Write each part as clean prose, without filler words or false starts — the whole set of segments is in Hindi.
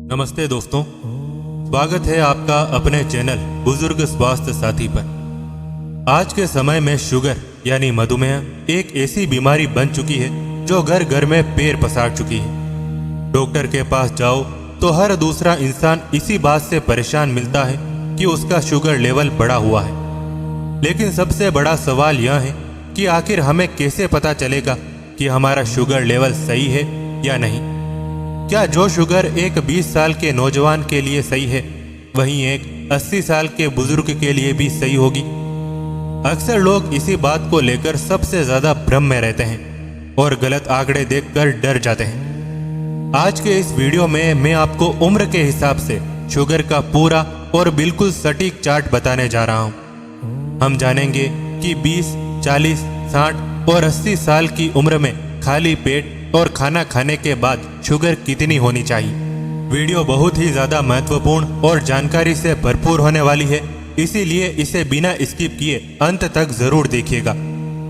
नमस्ते दोस्तों, स्वागत है आपका अपने चैनल बुजुर्ग स्वास्थ्य साथी पर। आज के समय में शुगर यानी मधुमेह एक ऐसी बीमारी बन चुकी है जो घर घर में पैर पसार चुकी है। डॉक्टर के पास जाओ तो हर दूसरा इंसान इसी बात से परेशान मिलता है कि उसका शुगर लेवल बढ़ा हुआ है। लेकिन सबसे बड़ा सवाल यह है कि आखिर हमें कैसे पता चलेगा कि हमारा शुगर लेवल सही है या नहीं। क्या जो शुगर एक 20 साल के नौजवान के लिए सही है वहीं एक 80 साल के बुजुर्ग के लिए भी सही होगी? अक्सर लोग इसी बात को लेकर सबसे ज्यादा भ्रम में रहते हैं और गलत आंकड़े देखकर डर जाते हैं। आज के इस वीडियो में मैं आपको उम्र के हिसाब से शुगर का पूरा और बिल्कुल सटीक चार्ट बताने जा रहा हूं। हम जानेंगे कि 20, 40, 60 और 80 साल की उम्र में खाली पेट और खाना खाने के बाद शुगर कितनी होनी चाहिए। वीडियो बहुत ही ज्यादा महत्वपूर्ण और जानकारी से भरपूर होने वाली है, इसीलिए इसे बिना स्किप किए अंत तक जरूर देखिएगा।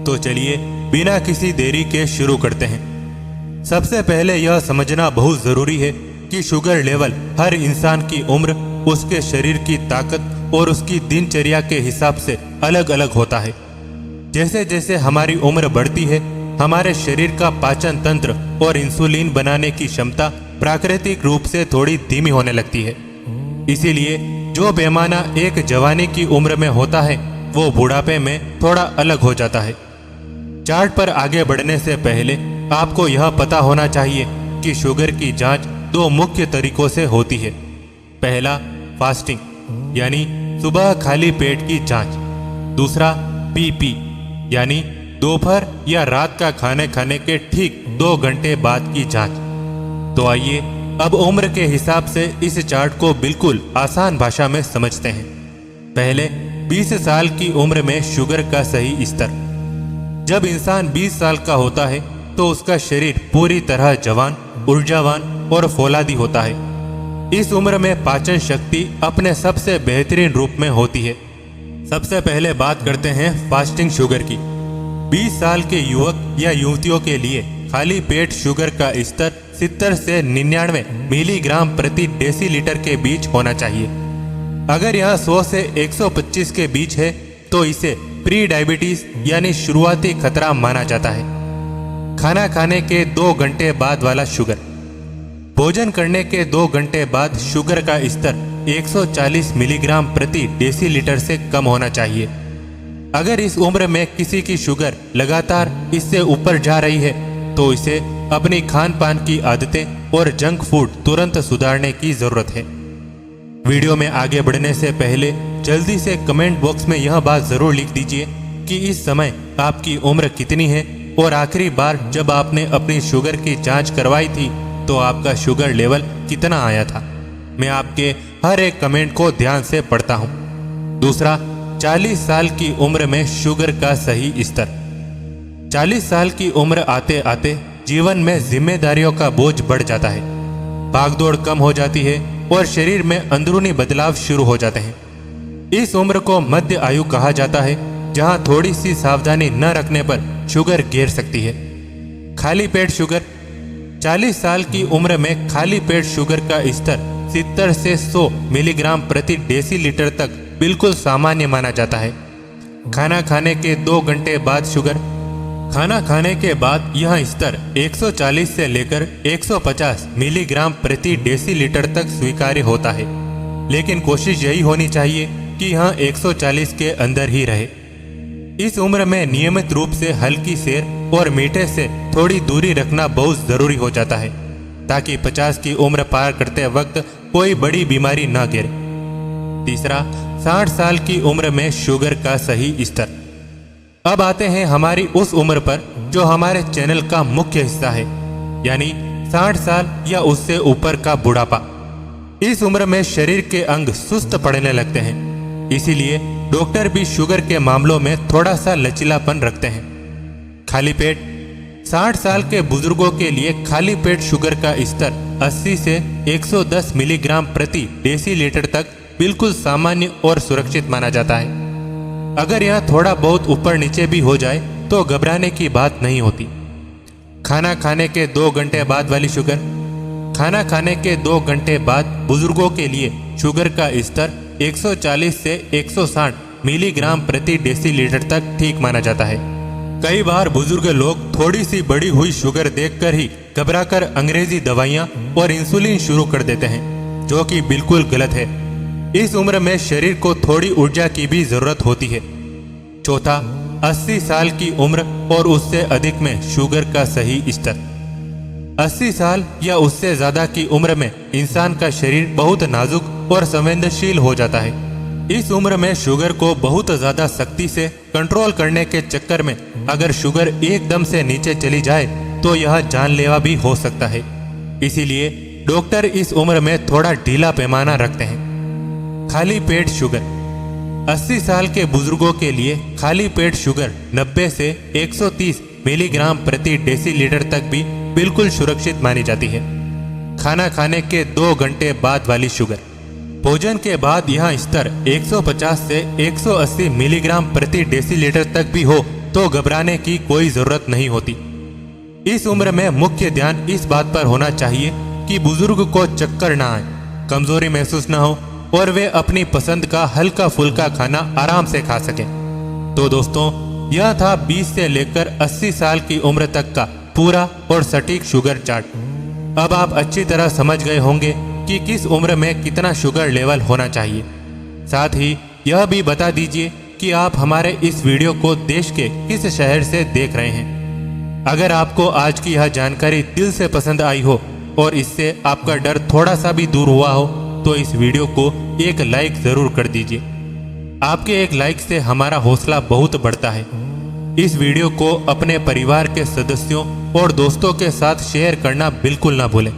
तो चलिए बिना किसी देरी के शुरू करते हैं। सबसे पहले यह समझना बहुत जरूरी है कि शुगर लेवल हर इंसान की उम्र, उसके शरीर की ताकत और उसकी दिनचर्या के हिसाब से अलग अलग होता है। जैसे जैसे हमारी उम्र बढ़ती है हमारे शरीर का पाचन तंत्र और इंसुलिन बनाने की क्षमता प्राकृतिक रूप से थोड़ी धीमी होने लगती है। इसीलिए जो पैमाना एक जवानी की उम्र में होता है वो बुढ़ापे में थोड़ा अलग हो जाता है। चार्ट पर आगे बढ़ने से पहले आपको यह पता होना चाहिए कि शुगर की जांच दो मुख्य तरीकों से होती है। पहला फास्टिंग यानी सुबह खाली पेट की जांच। दूसरा पीपी यानी दोपहर या रात का खाने खाने के ठीक 2 घंटे बाद की जांच। तो आइए अब उम्र के हिसाब से इस चार्ट को बिल्कुल आसान भाषा में समझते हैं। पहले 20 साल की उम्र में शुगर का सही स्तर। जब इंसान 20 साल का होता है तो उसका शरीर पूरी तरह जवान, ऊर्जावान और फौलादी होता है। इस उम्र में पाचन शक्ति अपने सबसे बेहतरीन रूप में होती है। सबसे पहले बात करते हैं फास्टिंग शुगर की। 20 साल के युवक या युवतियों के लिए खाली पेट शुगर का स्तर 70 से 99 मिलीग्राम प्रति डेसीलीटर के बीच होना चाहिए। अगर यह 100 से 125 के बीच है तो इसे प्री डायबिटीज यानी शुरुआती खतरा माना जाता है। खाना खाने के 2 घंटे बाद वाला शुगर। भोजन करने के 2 घंटे बाद शुगर का स्तर 140 मिलीग्राम प्रति डेसीलीटर से कम होना चाहिए। अगर इस उम्र में किसी की शुगर लगातार इससे ऊपर जा रही है तो इसे अपनी खान पान की आदतें और जंक फूड तुरंत सुधारने की जरूरत है। वीडियो में आगे बढ़ने से पहले जल्दी से कमेंट बॉक्स में यह बात जरूर लिख दीजिए कि इस समय आपकी उम्र कितनी है और आखिरी बार जब आपने अपनी शुगर की जांच करवाई थी तो आपका शुगर लेवल कितना आया था। मैं आपके हर एक कमेंट को ध्यान से पढ़ता हूँ। दूसरा, 40 साल की उम्र में शुगर का सही स्तर। 40 साल की उम्र आते आते जीवन में जिम्मेदारियों का बोझ बढ़ जाता है, भागदौड़ कम हो जाती है और शरीर में अंदरूनी बदलाव शुरू हो जाते हैं। इस उम्र को मध्य आयु कहा जाता है, जहां थोड़ी सी सावधानी न रखने पर शुगर गिर सकती है। खाली पेट शुगर। 40 साल की उम्र में खाली पेट शुगर का स्तर 70 से 100 मिलीग्राम प्रति डेसीलीटर तक बिल्कुल सामान्य माना जाता है। खाना खाने के 2 घंटे बाद शुगर। खाना खाने के बाद यह स्तर 140 से लेकर 150 मिलीग्राम प्रति डेसीलीटर तक स्वीकार्य होता है, लेकिन कोशिश यही होनी चाहिए कि यह 140 के अंदर ही रहे। इस उम्र में नियमित रूप से हल्की सैर और मीठे से थोड़ी दूरी रखना बहुत जरूरी हो जाता है ताकि 50 की उम्र पार करते वक्त कोई बड़ी बीमारी न गिरे। तीसरा, 60 साल की उम्र में शुगर का सही स्तर। अब आते हैं हमारी उस उम्र पर जो हमारे चैनल का मुख्य हिस्सा है, यानी 60 साल या उससे ऊपर का बुढ़ापा। इस उम्र में शरीर के अंग सुस्त पड़ने लगते हैं, इसीलिए डॉक्टर भी शुगर के मामलों में थोड़ा सा लचीलापन रखते हैं। खाली पेट। 60 साल के बुजुर्गों के लिए खाली पेट शुगर का स्तर 80 से 110 मिलीग्राम प्रति डेसीलीटर तक बिल्कुल सामान्य और सुरक्षित माना जाता है। अगर यह थोड़ा बहुत ऊपर नीचे भी हो जाए तो घबराने की बात नहीं होती। खाना खाने के 2 घंटे बाद वाली शुगर। खाना खाने के 2 घंटे बाद बुजुर्गों के लिए शुगर का स्तर 140 से 160 मिलीग्राम प्रति डेसीलीटर तक ठीक माना जाता है। कई बार बुजुर्ग लोग थोड़ी सी बढ़ी हुई शुगर देखकर ही घबराकर अंग्रेजी दवाइयां और इंसुलिन शुरू कर देते हैं, जो कि बिल्कुल गलत है। इस उम्र में शरीर को थोड़ी ऊर्जा की भी जरूरत होती है। चौथा, 80 साल की उम्र और उससे अधिक में शुगर का सही स्तर। 80 साल या उससे ज्यादा की उम्र में इंसान का शरीर बहुत नाजुक और संवेदनशील हो जाता है। इस उम्र में शुगर को बहुत ज्यादा सख्ती से कंट्रोल करने के चक्कर में अगर शुगर एकदम से नीचे चली जाए तो यह जानलेवा भी हो सकता है। इसीलिए डॉक्टर इस उम्र में थोड़ा ढीला पैमाना रखते हैं। खाली पेट शुगर। 80 साल के बुजुर्गों के लिए खाली पेट शुगर 90 से 130 मिलीग्राम प्रति डेसीलीटर तक भी बिल्कुल सुरक्षित मानी जाती है। खाना खाने के 2 घंटे बाद वाली शुगर। भोजन के बाद यह स्तर 150 से 180 मिलीग्राम प्रति डेसीलीटर तक भी हो तो घबराने की कोई जरूरत नहीं होती। इस उम्र में मुख्य ध्यान इस बात पर होना चाहिए कि बुजुर्ग को चक्कर ना आए, कमजोरी महसूस ना हो और वे अपनी पसंद का हल्का फुल्का खाना आराम से खा सकें। तो दोस्तों, यह था 20 से लेकर 80 साल की उम्र तक का पूरा और सटीक शुगर चार्ट। अब आप अच्छी तरह समझ गए होंगे कि किस उम्र में कितना शुगर लेवल होना चाहिए। साथ ही यह भी बता दीजिए कि आप हमारे इस वीडियो को देश के किस शहर से देख रहे हैं। अगर आपको आज की यह जानकारी दिल से पसंद आई हो और इससे आपका डर थोड़ा सा भी दूर हुआ हो तो इस वीडियो को एक लाइक जरूर कर दीजिए। आपके एक लाइक से हमारा हौसला बहुत बढ़ता है। इस वीडियो को अपने परिवार के सदस्यों और दोस्तों के साथ शेयर करना बिल्कुल ना भूलें,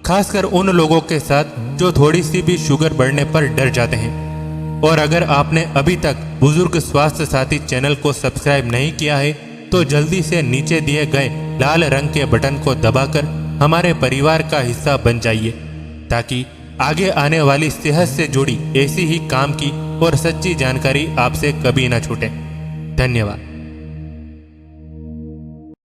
खासकर उन लोगों के साथ जो थोड़ी सी भी शुगर बढ़ने पर डर जाते हैं। और अगर आपने अभी तक बुजुर्ग स्वास्थ्य साथी चैनल को सब्सक्राइब नहीं किया है तो जल्दी से नीचे दिए गए लाल रंग के बटन को दबाकर हमारे परिवार का हिस्सा बन जाइए, ताकि आगे आने वाली सेहत से जुड़ी ऐसी ही काम की और सच्ची जानकारी आपसे कभी ना छूटे। धन्यवाद।